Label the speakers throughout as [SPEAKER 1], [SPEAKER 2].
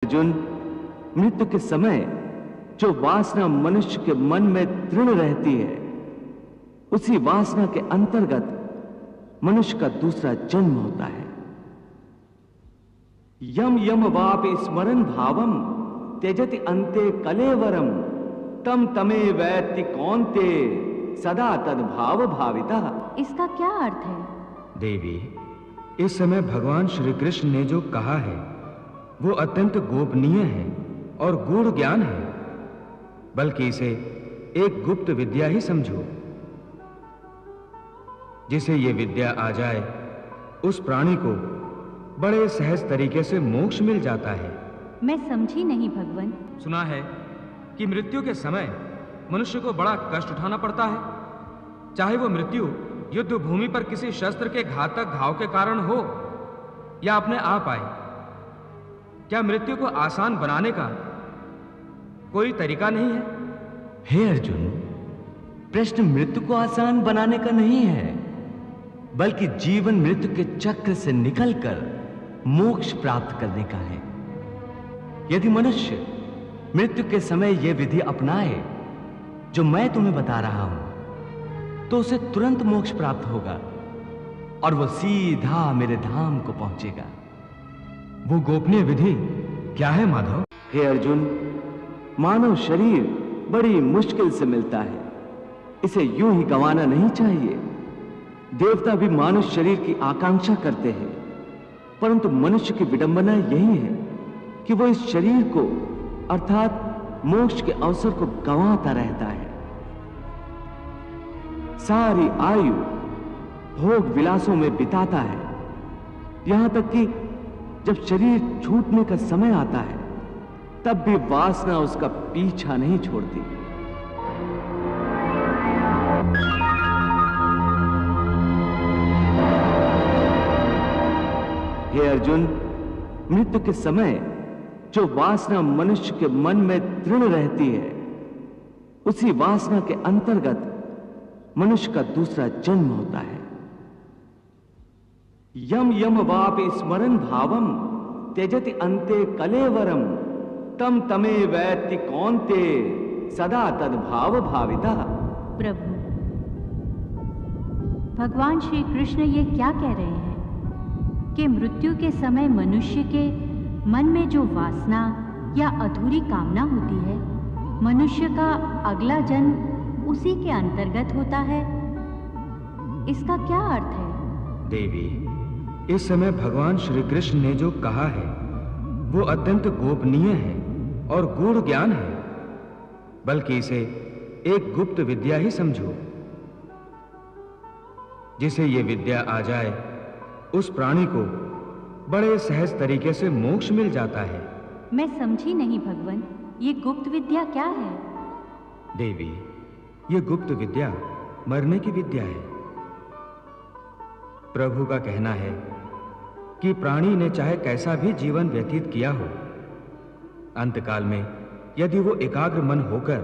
[SPEAKER 1] अर्जुन, मृत्यु के समय जो वासना मनुष्य के मन में दृढ़ रहती है, उसी वासना के अंतर्गत मनुष्य का दूसरा जन्म होता है। यम यम वापि स्मरन् भावम त्यजति अन्ते कलेवरम तम तमे वैत्ति कौन्ते सदा तद्भाव भावितः।
[SPEAKER 2] इसका क्या अर्थ है?
[SPEAKER 3] देवी, इस समय भगवान श्री कृष्ण ने जो कहा है वो अत्यंत गोपनीय है और गूढ़ ज्ञान है, बल्कि इसे एक गुप्त विद्या ही समझो। जिसे ये विद्या आ जाए उस प्राणी को बड़े सहज तरीके से मोक्ष मिल जाता है।
[SPEAKER 2] मैं समझी नहीं भगवान।
[SPEAKER 3] सुना है कि मृत्यु के समय मनुष्य को बड़ा कष्ट उठाना पड़ता है, चाहे वो मृत्यु युद्ध भूमि पर किसी शस्त्र के घातक घाव के कारण हो या अपने आप आए। क्या मृत्यु को आसान बनाने का कोई तरीका नहीं है?
[SPEAKER 1] हे अर्जुन, प्रश्न मृत्यु को आसान बनाने का नहीं है, बल्कि जीवन मृत्यु के चक्र से निकलकर मोक्ष प्राप्त करने का है। यदि मनुष्य मृत्यु के समय यह विधि अपनाए जो मैं तुम्हें बता रहा हूं, तो उसे तुरंत मोक्ष प्राप्त होगा और वो सीधा मेरे धाम को पहुंचेगा।
[SPEAKER 3] वो गोपनीय विधि क्या है माधव?
[SPEAKER 1] हे अर्जुन, मानव शरीर बड़ी मुश्किल से मिलता है, इसे यूं ही गंवाना नहीं चाहिए। देवता भी मानव शरीर की आकांक्षा करते हैं, परंतु मनुष्य की विडंबना यही है कि वो इस शरीर को अर्थात मोक्ष के अवसर को गंवाता रहता है। सारी आयु भोग विलासों में बिताता है, यहां तक कि जब शरीर छूटने का समय आता है तब भी वासना उसका पीछा नहीं छोड़ती। हे अर्जुन, मृत्यु के समय जो वासना मनुष्य के मन में दृढ़ रहती है, उसी वासना के अंतर्गत मनुष्य का दूसरा जन्म होता है। यम यम वापि स्मरन् भावम त्यजति अन्ते कलेवरम तम तमे वैत्ति कौन्ते सदा तद्भाव भावितः।
[SPEAKER 2] प्रभु, भगवान श्री कृष्ण ये क्या कह रहे हैं कि मृत्यु के समय मनुष्य के मन में जो वासना या अधूरी कामना होती है, मनुष्य का अगला जन्म उसी के अंतर्गत होता है। इसका क्या अर्थ है?
[SPEAKER 3] देवी, इस समय भगवान श्री कृष्ण ने जो कहा है वो अत्यंत गोपनीय है और गूढ़ ज्ञान है, बल्कि इसे एक गुप्त विद्या ही समझो। जिसे ये विद्या आ जाए उस प्राणी को बड़े सहज तरीके से मोक्ष मिल जाता है।
[SPEAKER 2] मैं समझी नहीं भगवान, ये गुप्त विद्या क्या है?
[SPEAKER 3] देवी, ये गुप्त विद्या मरने की विद्या है। प्रभु का कहना है कि प्राणी ने चाहे कैसा भी जीवन व्यतीत किया हो, अंतकाल में यदि वो एकाग्र मन होकर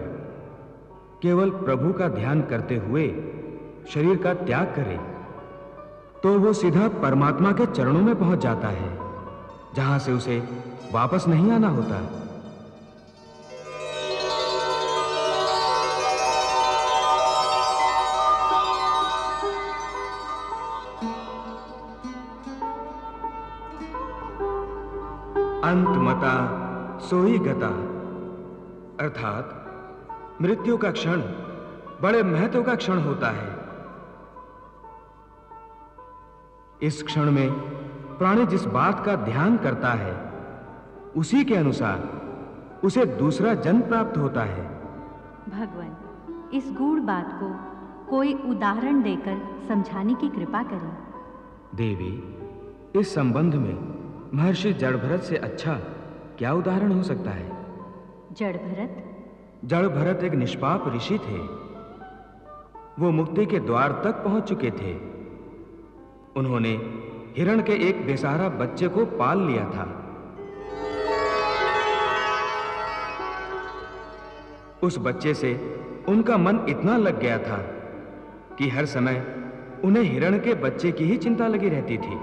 [SPEAKER 3] केवल प्रभु का ध्यान करते हुए शरीर का त्याग करे, तो वो सीधा परमात्मा के चरणों में पहुंच जाता है, जहां से उसे वापस नहीं आना होता। अंतमता सोई गता, अर्थात मृत्यु का क्षण बड़े महत्व का क्षण होता है। इस क्षण में प्राणी जिस बात का ध्यान करता है उसी के अनुसार उसे दूसरा जन्म प्राप्त होता है।
[SPEAKER 2] भगवान, इस गूढ़ बात को कोई उदाहरण देकर समझाने की कृपा करें।
[SPEAKER 3] देवी, इस संबंध में महर्षि जड़भरत से अच्छा क्या उदाहरण हो सकता है?
[SPEAKER 2] जड़भरत?
[SPEAKER 3] जड़भरत एक निष्पाप ऋषि थे। वो मुक्ति के द्वार तक पहुंच चुके थे। उन्होंने हिरण के एक बेसहारा बच्चे को पाल लिया था। उस बच्चे से उनका मन इतना लग गया था कि हर समय उन्हें हिरण के बच्चे की ही चिंता लगी रहती थी।